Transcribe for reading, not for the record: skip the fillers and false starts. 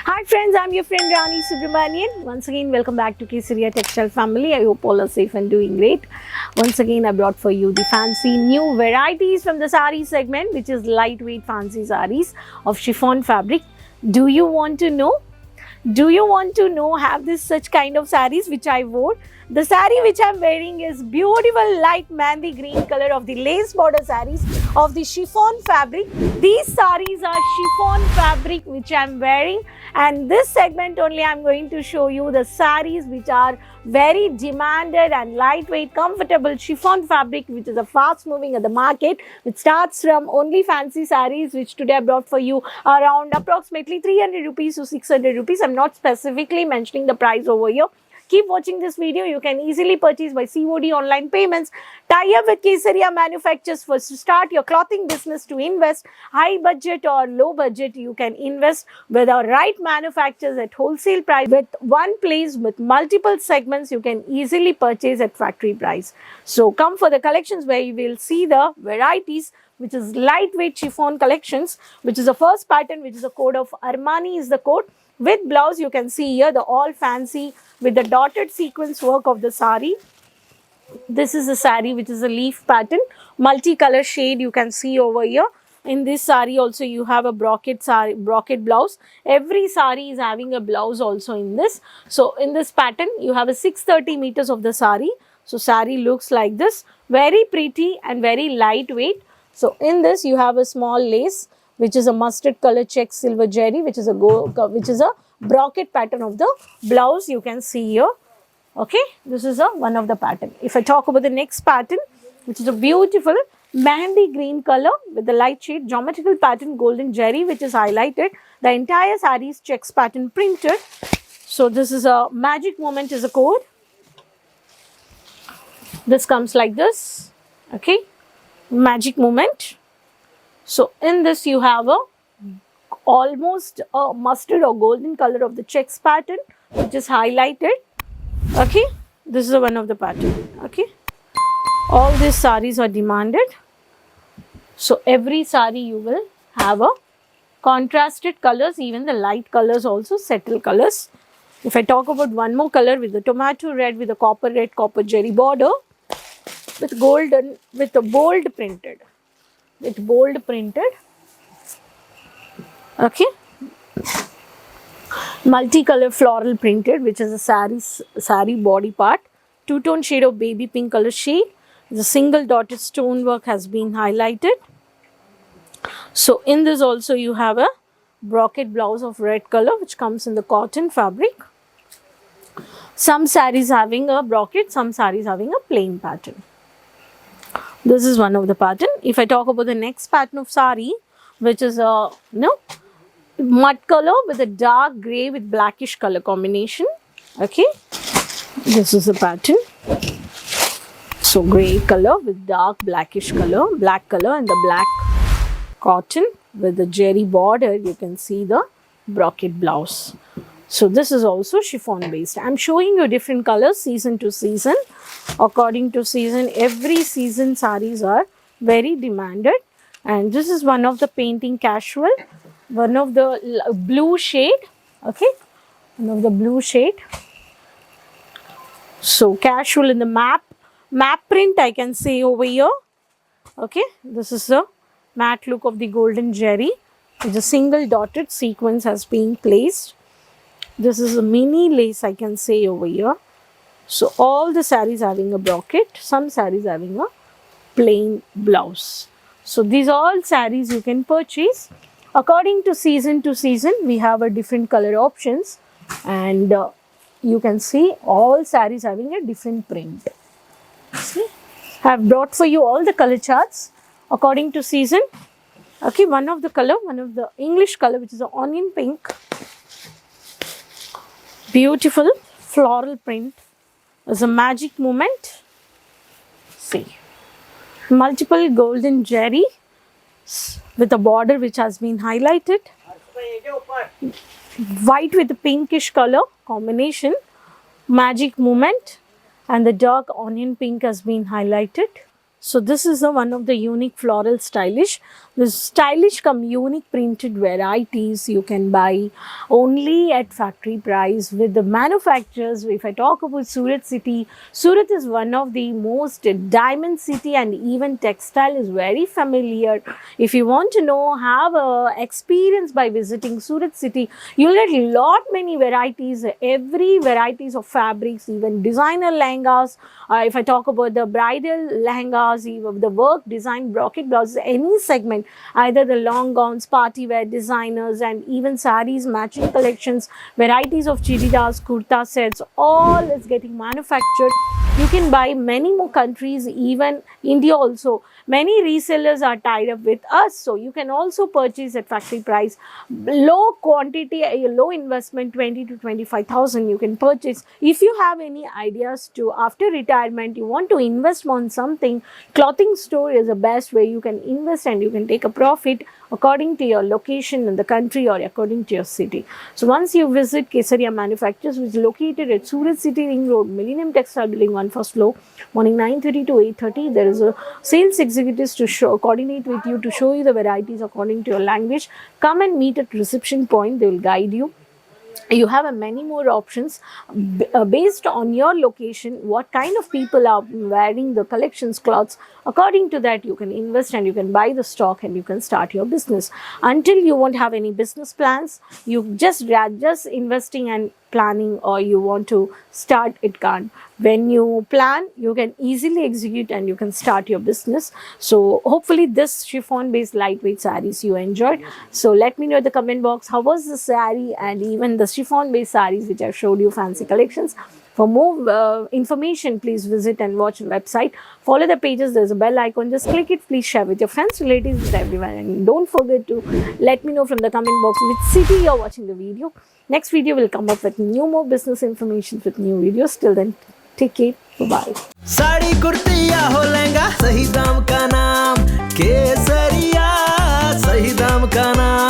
Hi friends, I'm your friend Rani Subramanian. Once again, welcome back to Kesaria Textile Family. I hope all are safe and doing great. Once again, I brought for you the fancy new varieties from the sari segment, which is lightweight fancy saris of chiffon fabric. Do you want to know? Do you want to know have this such kind of saris which I wore? The sari which I'm wearing is beautiful light mehndi green color of the lace border saris of the chiffon fabric. These saris are chiffon fabric which I'm wearing, and this segment only I'm going to show you the saris which are very demanded and lightweight comfortable chiffon fabric which is a fast moving at the market. It starts from only fancy saris which today I brought for you around approximately 300 rupees to 600 rupees. I'm not specifically mentioning the price over here. Keep watching this video. You can easily purchase by COD online payments. Tie up with Kesaria Manufacturers for to start your clothing business, to invest high budget or low budget. You can invest with our right manufacturers at wholesale price. With one place with multiple segments, you can easily purchase at factory price. So come for the collections where you will see the varieties, which is lightweight chiffon collections, which is the first pattern, which is a code of Armani is the code. With blouse, you can see here the all fancy with the dotted sequence work of the sari. This is a sari which is a leaf pattern, multicolor shade you can see over here. In this sari also you have a brocade blouse. Every sari is having a blouse also in this. So in this pattern you have a 630 meters of the sari. So sari looks like this, very pretty and very lightweight. So in this you have a small lace which is a mustard color check silver jerry, which is a brocade pattern of the blouse you can see here. Okay, this is one of the pattern. If I talk about the next pattern, which is a beautiful mehndi green color with the light shade geometrical pattern golden jerry which is highlighted. The entire saree is checks pattern printed. So this is a magic moment is a code. This comes like this. Okay, magic moment. So in this you have a almost a mustard or golden color of the checks pattern which is highlighted. Okay, this is one of the pattern. Okay, all these saris are demanded. So every sari you will have a contrasted colors, even the light colors also settle colors. If I talk about one more color with the tomato red with the copper red copper jerry border with golden with the bold printed. Okay, multicolor floral printed which is a sari body part, two-tone shade of baby pink color shade. The single dotted stonework has been highlighted. So in this also you have a brocade blouse of red color which comes in the cotton fabric. Some saris having a brocade, some saris having a plain pattern. This is one of the pattern. If I talk about the next pattern of sari, which is a mud color with a dark grey with blackish color combination. Okay, this is the pattern. So grey color with dark blackish color, black color and the black cotton with the jerry border. You can see the brocade blouse. So this is also chiffon based. I'm showing you different colors season to season. According to season, every season saris are very demanded. And this is one of the painting casual, one of the blue shade. Okay, one of the blue shade. So casual in the map print I can say over here. Okay, this is the matte look of the golden jerry. The single dotted sequence has been placed. This is a mini lace I can say over here. So all the saris having a brocade, some saris having a plain blouse. So these all saris you can purchase. According to season, we have a different color options, and you can see all saris having a different print. See, I have brought for you all the color charts according to season. Okay, one of the English color which is an onion pink. Beautiful floral print is a magic moment. See, multiple golden jerry with a border which has been highlighted. White with a pinkish color combination. Magic moment, and the dark onion pink has been highlighted. So this is one of the unique floral stylish. This stylish come unique printed varieties you can buy only at factory price with the manufacturers. If I talk about Surat city, Surat is one of the most diamond city and even textile is very familiar. If you want to know, have a experience by visiting Surat city, you'll get lot many varieties, every varieties of fabrics, even designer lehengas. If I talk about the bridal lehengas, even the work design, brocade blouses, any segment, either the long gowns, party wear designers, and even saris, matching collections, varieties of chiridas, kurta sets, all is getting manufactured. You can buy many more countries, even India also. Many resellers are tied up with us, so you can also purchase at factory price. Low quantity, low investment, 20 to 25,000 you can purchase. If you have any ideas to after retirement, you want to invest on something, clothing store is the best way you can invest and you can take a profit according to your location in the country or according to your city. So once you visit Kesaria Manufacturers, which is located at Surat City Ring Road, Millennium Textile Building, 1 first floor, morning 9:30 to 8:30. There is a sales executives to coordinate with you to show you the varieties according to your language. Come and meet at reception point. They will guide you. You have many more options based on your location, what kind of people are wearing the collections clothes. According to that, you can invest and you can buy the stock and you can start your business. Until you won't have any business plans, you just investing and planning, or you want to start, it can't. When you plan, you can easily execute and you can start your business. So hopefully this chiffon based lightweight sarees you enjoyed. So let me know in the comment box how was the saree and even the chiffon based sarees which I've showed you, fancy collections. For more information, please visit and watch the website. Follow the pages. There's a bell icon. Just click it. Please share with your friends, relatives, with everyone. And don't forget to let me know from the comment box which city you're watching the video. Next video will come up with new more business information with new videos. Till then, take care. Bye-bye. Sari kurti या हो लहंगा, सही दाम का नाम केसरिया, सही दाम का नाम।